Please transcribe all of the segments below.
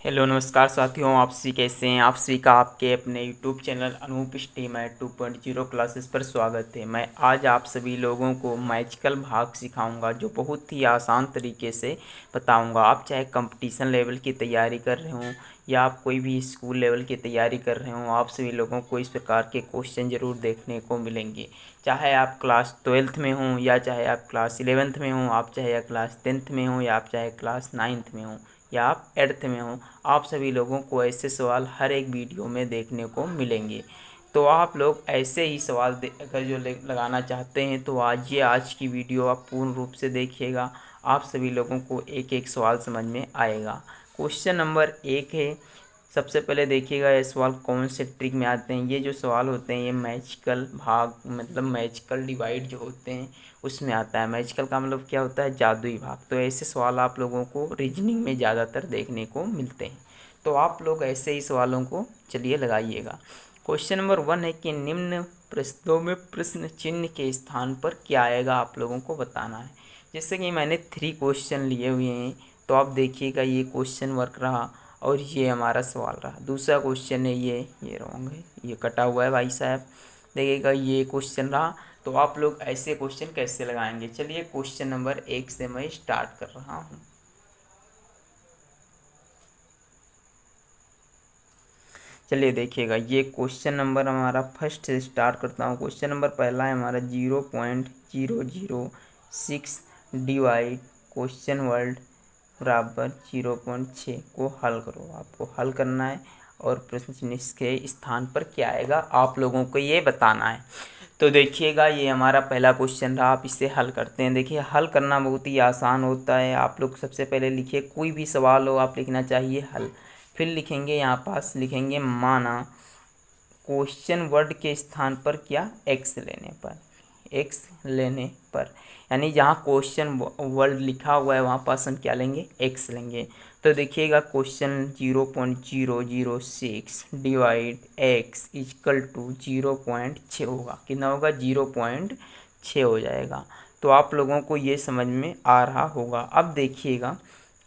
Hello नमस्कार साथियों, आप सभी कैसे हैं। आप सभी का आपके अपने YouTube channel Anoop stream 2.0 classes पर स्वागत है। मैं आज आप सभी लोगों को मैजिकल भाग सिखाऊंगा जो बहुत ही आसान तरीके से बताऊंगा। आप चाहे कंपटीशन लेवल की तैयारी कर रहे हों या आप कोई भी स्कूल लेवल की तैयारी कर रहे हों, आप सभी लोगों को इस प्रकार के क्वेश्चन ज़रूर देखने को मिलेंगे। चाहे आप क्लास 12th में हों या चाहे आप क्लास 11th में हों, आप चाहे क्लास 10th में हों या आप चाहे क्लास 9th में हों या आप 8th में हों, आप सभी लोगों को ऐसे सवाल हर एक वीडियो में देखने को मिलेंगे। तो आप लोग ऐसे ही सवाल अगर जो लगाना चाहते हैं तो आज की वीडियो आप पूर्ण रूप से देखिएगा। आप सभी लोगों को एक एक सवाल समझ में आएगा। क्वेश्चन नंबर 1 है। सबसे पहले देखिएगा ये सवाल कौन से ट्रिक में आते हैं। ये जो सवाल होते हैं ये मैजिकल भाग मतलब मैजिकल डिवाइड जो होते हैं उसमें आता है। मैजिकल का मतलब क्या होता है, जादुई भाग। तो ऐसे सवाल आप लोगों को रीजनिंग में ज़्यादातर देखने को मिलते हैं। तो आप लोग ऐसे ही सवालों को चलिए लगाइएगा। क्वेश्चन नंबर 1 है कि निम्न प्रश्नों में प्रश्न चिन्ह के स्थान पर क्या आएगा, आप लोगों को बताना है। जैसे कि मैंने 3 क्वेश्चन लिए हुए हैं, तो आप देखिएगा ये क्वेश्चन वर्क रहा और ये हमारा सवाल रहा। दूसरा क्वेश्चन है ये रॉन्ग है, ये कटा हुआ है भाई साहब। देखिएगा ये क्वेश्चन रहा। तो आप लोग ऐसे क्वेश्चन कैसे लगाएंगे। चलिए क्वेश्चन नंबर 1 से मैं स्टार्ट कर रहा हूँ। चलिए देखिएगा ये क्वेश्चन नंबर हमारा फर्स्ट से स्टार्ट करता हूँ। क्वेश्चन नंबर पहला है हमारा 0.006 डिवाइड क्वेश्चन वर्ड बराबर 0.6 को हल करो। आपको हल करना है और प्रश्न चिन्ह के स्थान पर क्या आएगा आप लोगों को ये बताना है। तो देखिएगा ये हमारा पहला क्वेश्चन रहा। आप इसे हल करते हैं। देखिए हल करना बहुत ही आसान होता है। आप लोग सबसे पहले लिखिए, कोई भी सवाल हो आप लिखना चाहिए हल। फिर लिखेंगे यहाँ पास लिखेंगे माना क्वेश्चन वर्ड के स्थान पर क्या, एक्स लेने पर। एक्स लेने पर यानी जहाँ क्वेश्चन वर्ड लिखा हुआ है वहाँ पास हम क्या लेंगे, एक्स लेंगे। तो देखिएगा question 0.006 divide x is equal to 0.6 होगा। कितना होगा, 0.6 हो जाएगा। तो आप लोगों को ये समझ में आ रहा होगा। अब देखिएगा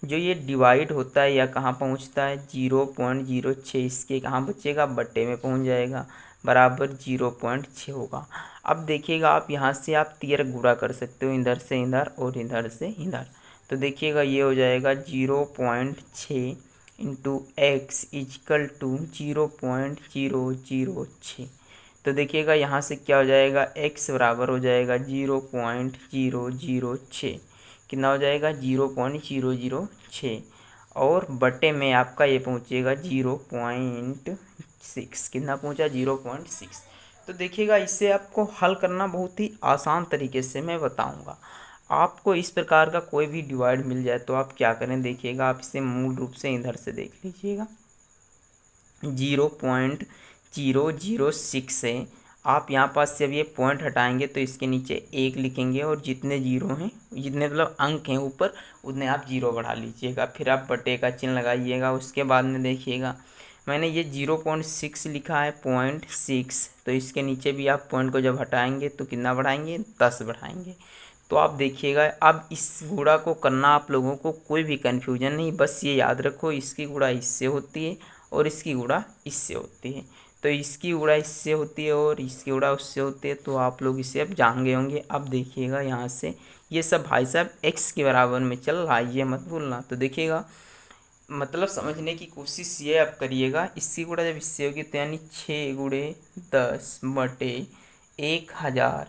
जो ये डिवाइड होता है या कहाँ पहुँचता है, 0.06 इसके कहाँ बचेगा, बट्टे में पहुँच जाएगा, बराबर 0.6 होगा। अब देखिएगा आप यहाँ से आप तीर गुणा कर सकते हो, इधर से इधर और इधर से इधर। तो देखिएगा ये हो जाएगा 0.6 इंटू एक्स इजकल टू 0.006। तो देखिएगा यहाँ से क्या हो जाएगा, x बराबर हो जाएगा 0.006। कितना हो जाएगा, 0.006 और बटे में आपका ये पहुँचेगा 0.6। कितना पहुँचा, 0.6। तो देखिएगा इसे आपको हल करना बहुत ही आसान तरीके से मैं बताऊंगा। आपको इस प्रकार का कोई भी डिवाइड मिल जाए तो आप क्या करें, देखिएगा आप इसे मूल रूप से इधर से देख लीजिएगा। 0.006 है। आप यहाँ पास से अब ये पॉइंट हटाएंगे तो इसके नीचे 1 लिखेंगे और जितने जीरो हैं, जितने मतलब अंक हैं ऊपर, उतने आप जीरो बढ़ा लीजिएगा। फिर आप बटे का चिन्ह लगाइएगा। उसके बाद में देखिएगा मैंने ये 0.6 लिखा है, 0.6, तो इसके नीचे भी आप पॉइंट को जब हटाएंगे तो कितना बढ़ाएंगे, 10 बढ़ाएंगे। तो आप देखिएगा अब इस गुणा को करना आप लोगों को कोई भी कन्फ्यूजन नहीं, बस ये याद रखो इसकी गुणा इससे होती है और इसकी गुणा इससे होती है। तो इसकी गुणा इससे होती है और इसकी गुणा उससे होती है। तो आप लोग इसे अब जान गए होंगे। अब देखिएगा यहाँ से ये सब भाई साहब x के बराबर में चल रहा है, ये मत भूलना। तो देखिएगा मतलब समझने की कोशिश ये आप करिएगा, इसकी गुणा जब इससे होगी तो यानी 6 × 10 बटे 1000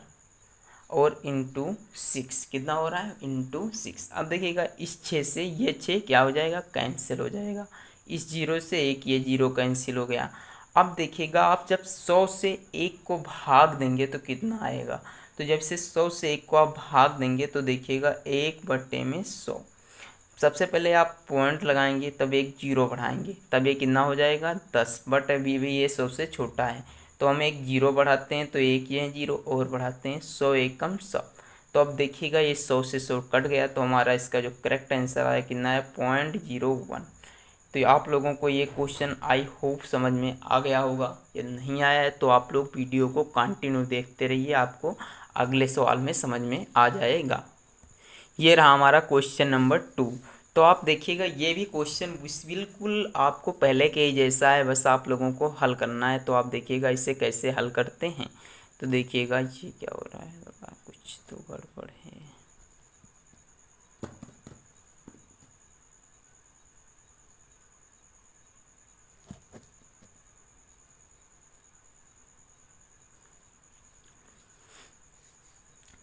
और इंटू 6 कितना हो रहा है, इंटू 6। अब देखिएगा इस 6 से ये 6 क्या हो जाएगा, कैंसिल हो जाएगा। इस जीरो से एक ये जीरो कैंसिल हो गया। अब देखिएगा आप जब 100 से 1 को भाग देंगे तो कितना आएगा। तो जब से 100 से 1 को आप भाग देंगे तो देखिएगा 1/100। सबसे पहले आप पॉइंट लगाएंगे, तब एक जीरो बढ़ाएंगे, तब ये कितना हो जाएगा, 10। बट अभी भी ये 100 से छोटा है तो हम एक जीरो बढ़ाते हैं तो एक ये जीरो और बढ़ाते हैं, 100 एकम 100। तो अब देखिएगा ये 100 से 100 कट गया तो हमारा इसका जो करेक्ट आंसर आया कितना है, 0.01। तो आप लोगों को ये क्वेश्चन आई होप समझ में आ गया होगा। यदि नहीं आया है तो आप लोग वीडियो को कंटिन्यू देखते रहिए, आपको अगले सवाल में समझ में आ जाएगा। ये रहा हमारा क्वेश्चन नंबर 2। तो आप देखिएगा ये भी क्वेश्चन बिल्कुल आपको पहले के ही जैसा है, बस आप लोगों को हल करना है। तो आप देखिएगा इसे कैसे हल करते हैं। तो देखिएगा ये क्या हो रहा है, कुछ तो गड़बड़ है।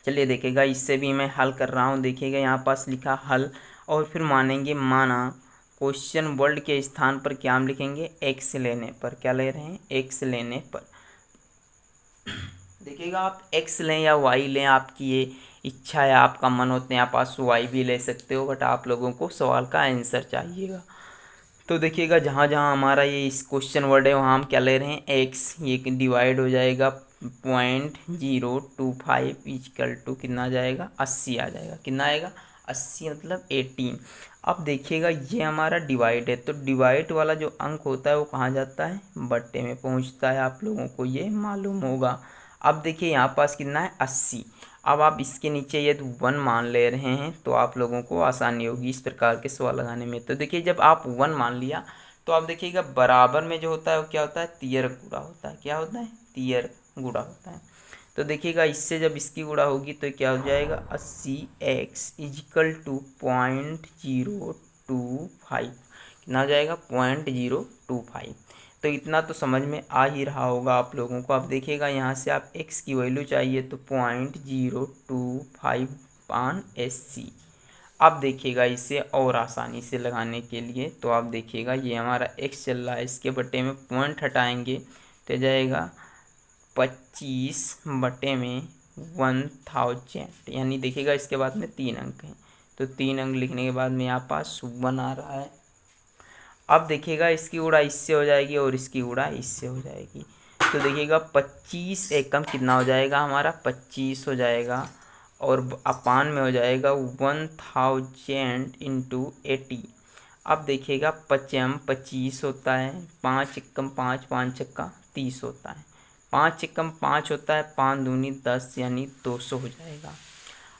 चलिए देखिएगा इससे भी मैं हल कर रहा हूँ। देखिएगा यहाँ पास लिखा हल, और फिर मानेंगे माना क्वेश्चन वर्ड के स्थान पर क्या हम लिखेंगे, एक्स लेने पर। क्या ले रहे हैं, एक्स लेने पर। देखिएगा आप एक्स लें या वाई लें, आपकी ये इच्छा है, आपका मन होते हैं, आप पास वाई भी ले सकते हो, बट आप लोगों को सवाल का आंसर चाहिएगा। तो देखिएगा जहाँ जहाँ हमारा ये इस क्वेश्चन वर्ड है वहाँ हम क्या ले रहे हैं, एक्स। ये डिवाइड हो जाएगा 0.025 इक्वल टू कितना आ जाएगा, 80 आ जाएगा। कितना आएगा, 80 मतलब 18। अब देखिएगा ये हमारा डिवाइड है, तो डिवाइड वाला जो अंक होता है वो कहाँ जाता है, बट्टे में पहुँचता है, आप लोगों को ये मालूम होगा। अब देखिए यहाँ पास कितना है, 80। अब आप इसके नीचे यदि 1 मान ले रहे हैं तो आप लोगों को आसानी होगी इस प्रकार के सवाल लगाने में। तो देखिए जब आप 1 मान लिया तो आप देखिएगा बराबर में जो होता है वो क्या होता है, तियर गुणा होता है। क्या होता है, तियर गुणा होता है। तो देखिएगा इससे जब इसकी गुणा होगी तो क्या हो जाएगा, 80x इजिकल टू 0.025। कितना हो जाएगा, 0.025। तो इतना तो समझ में आ ही रहा होगा आप लोगों को। अब देखिएगा यहाँ से आप x की वैल्यू चाहिए तो 0.025/80। अब देखिएगा इसे और आसानी से लगाने के लिए तो आप देखिएगा ये हमारा x चल रहा है, इसके बटे में पॉइंट हटाएंगे तो जाएगा 25/1000। यानी देखिएगा इसके बाद में 3 अंक हैं, तो 3 अंक लिखने के बाद में यहाँ पास 1 आ रहा है। अब देखिएगा इसकी गुणा इससे हो जाएगी और इसकी गुणा इससे हो जाएगी। तो देखिएगा 25 एकम कितना हो जाएगा हमारा, 25 हो जाएगा, और अपान में हो जाएगा 1000 इंटू 80। अब देखिएगा 5 25 होता है, 5 एकम 5, 5 छक्का 30 होता है, 5 एकम 5 होता है, 5 दूनी 10 यानी 200 हो जाएगा।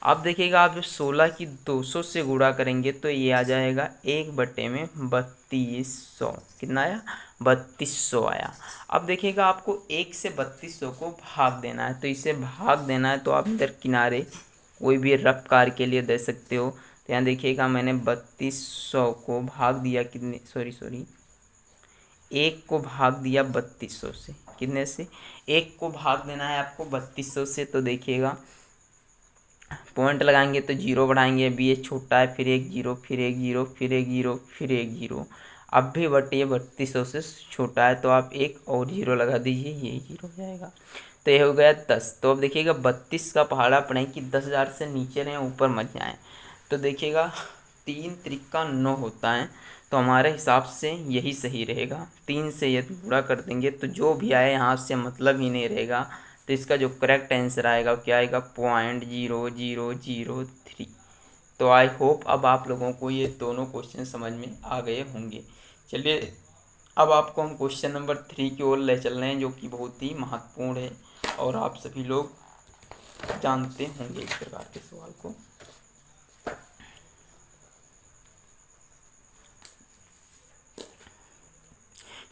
अब देखिएगा आप जो 16 की 200 से गुणा करेंगे तो ये आ जाएगा 1/3200। कितना आया, 3200 आया। अब देखिएगा आपको 1 से 3200 को भाग देना है, तो इसे भाग देना है तो आप इधर किनारे कोई भी रफ कार के लिए दे सकते हो। तो यहाँ देखिएगा मैंने 3200 को भाग दिया कितने, सॉरी 1 को भाग दिया 3200 से। कितने से, 1 को भाग देना है आपको 3200 से। तो देखिएगा पॉइंट लगाएंगे तो 0 बढ़ाएंगे, अभी ये छोटा है, फिर 1 0, फिर 1 0, फिर 1 0, फिर 1 0। अब भी बट ये 3200 से छोटा है तो आप एक और 0 लगा दीजिए, ये 0 हो जाएगा। तो ये हो गया 10। तो अब देखिएगा 32 का पहाड़ा पड़े कि 10,000 से नीचे रहें, ऊपर मत जाएँ। तो देखिएगा 3 त्रिका 9 होता है, तो हमारे हिसाब से यही सही रहेगा। 3 से यदि गुणा कर देंगे तो जो भी आए यहाँ से मतलब ही नहीं रहेगा। तो इसका जो करेक्ट आंसर आएगा वो क्या आएगा, 0.0003। तो आई होप अब आप लोगों को ये दोनों क्वेश्चन समझ में आ गए होंगे। चलिए अब आपको हम क्वेश्चन नंबर 3 की ओर ले चल रहे हैं, जो कि बहुत ही महत्वपूर्ण है और आप सभी लोग जानते होंगे इस प्रकार के सवाल को।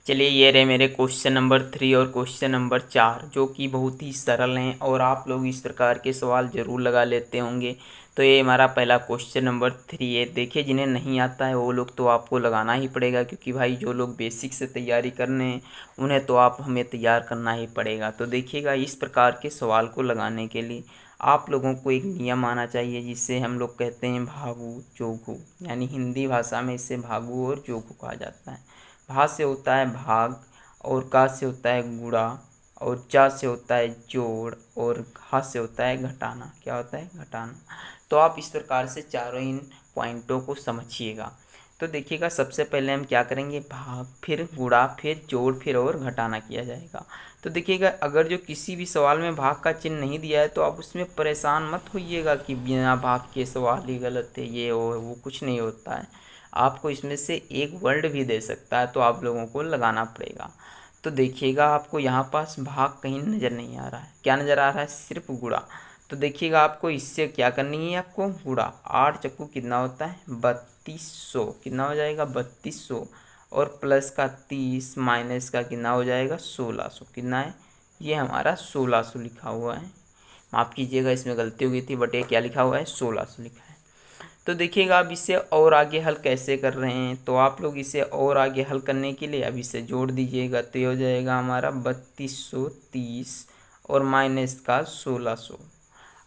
चलिए ये रहे मेरे क्वेश्चन नंबर 3 और क्वेश्चन नंबर 4, जो कि बहुत ही सरल हैं और आप लोग इस प्रकार के सवाल ज़रूर लगा लेते होंगे। तो ये हमारा पहला क्वेश्चन नंबर 3 है। देखिए जिन्हें नहीं आता है वो लोग तो आपको लगाना ही पड़ेगा, क्योंकि भाई जो लोग बेसिक से तैयारी करने हैं उन्हें तो आप हमें तैयार करना ही पड़ेगा। तो देखिएगा इस प्रकार के सवाल को लगाने के लिए आप लोगों को एक नियम आना चाहिए, जिससे हम लोग कहते हैं भागु जोगु, यानी हिंदी भाषा में इसे भागु और जोगु कहा जाता है। भा से होता है भाग, और का से होता है गुणा, और जा से होता है जोड़, और घा से होता है घटाना। क्या होता है, घटाना। तो आप इस प्रकार से चारों इन पॉइंटों को समझिएगा। तो देखिएगा सबसे पहले हम क्या करेंगे, भाग, फिर गुणा, फिर जोड़, फिर और घटाना किया जाएगा। तो देखिएगा अगर जो किसी भी सवाल में भाग का चिन्ह नहीं दिया है तो आप उसमें परेशान मत होइएगा कि बिना भाग के सवाल ही गलत है, ये वो कुछ नहीं होता है। आपको इसमें से एक वर्ड भी दे सकता है, तो आप लोगों को लगाना पड़ेगा। तो देखिएगा आपको यहाँ पास भाग कहीं नज़र नहीं आ रहा है, क्या नज़र आ रहा है, सिर्फ गुणा। तो देखिएगा आपको इससे क्या करनी है, आपको गुणा। 8 चक्कू कितना होता है, 3200, कितना हो जाएगा 3200, और प्लस का 30 माइनस का कितना हो जाएगा 1600, कितना है ये हमारा 1600 लिखा हुआ है। माफ़ कीजिएगा इसमें गलती हो गई थी, बट ये क्या लिखा हुआ है 1600 लिखा है। तो देखिएगा आप इसे और आगे हल कैसे कर रहे हैं, तो आप लोग इसे और आगे हल करने के लिए अब इसे जोड़ दीजिएगा, तो ये हो जाएगा हमारा 3230 और माइनस का 1600।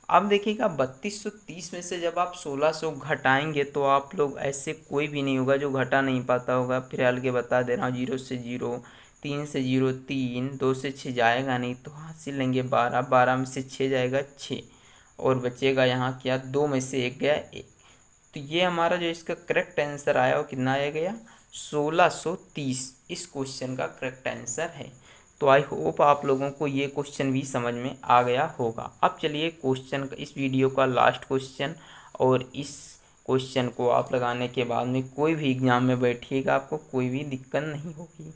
अब देखिएगा 3230 में से जब आप 1600 घटाएंगे तो आप लोग ऐसे कोई भी नहीं होगा जो घटा नहीं पाता होगा। फिर हल के बता दे रहा हूँ, 0 से 0, 3 से 0 3, 2 से 6 जाएगा नहीं तो हासिल लेंगे 12, 12 में से 6 जाएगा 6, और बचेगा यहाँ क्या 2 में से 1 गया 1। तो ये हमारा जो इसका करेक्ट आंसर आया वो कितना आया गया 1630, इस क्वेश्चन का करेक्ट आंसर है। तो आई होप आप लोगों को ये क्वेश्चन भी समझ में आ गया होगा। अब चलिए क्वेश्चन का, इस वीडियो का लास्ट क्वेश्चन, और इस क्वेश्चन को आप लगाने के बाद में कोई भी एग्जाम में बैठिएगा आपको कोई भी दिक्कत नहीं होगी।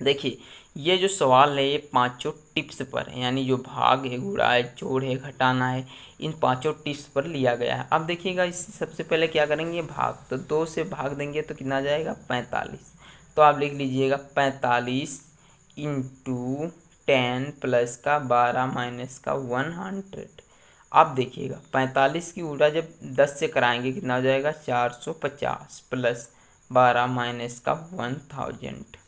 देखिए ये जो सवाल है ये पांचों टिप्स पर है, यानी जो भाग है, गुणा है, जोड़ है, घटाना है, इन पांचों टिप्स पर लिया गया है। अब देखिएगा इससे सबसे पहले क्या करेंगे भाग, तो 2 से भाग देंगे तो कितना जाएगा 45। तो आप लिख लीजिएगा 45 इंटू 10 प्लस का 12 माइनस का 100। अब देखिएगा 45 की उल्टा जब 10 से कराएंगे कितना हो जाएगा 450 प्लस 12 माइनस का 1000।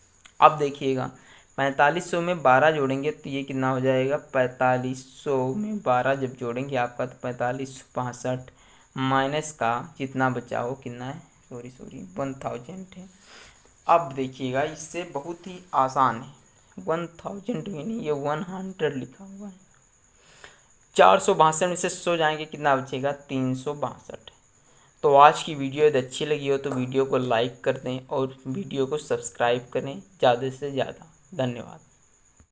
अब देखिएगा 4500 में 12 जोड़ेंगे तो ये कितना हो जाएगा 4500 में 12 जब जोड़ेंगे आपका तो 4562 माइनस का जितना बचा हो कितना है, सॉरी 1000 है। अब देखिएगा इससे बहुत ही आसान है, 1000 भी नहीं ये 100 लिखा हुआ है। 462 में से 100 जाएंगे कितना बचेगा 362। तो आज की वीडियो यदि अच्छी लगी हो तो वीडियो को लाइक कर दें और वीडियो को सब्सक्राइब करें ज़्यादा से ज़्यादा। धन्यवाद।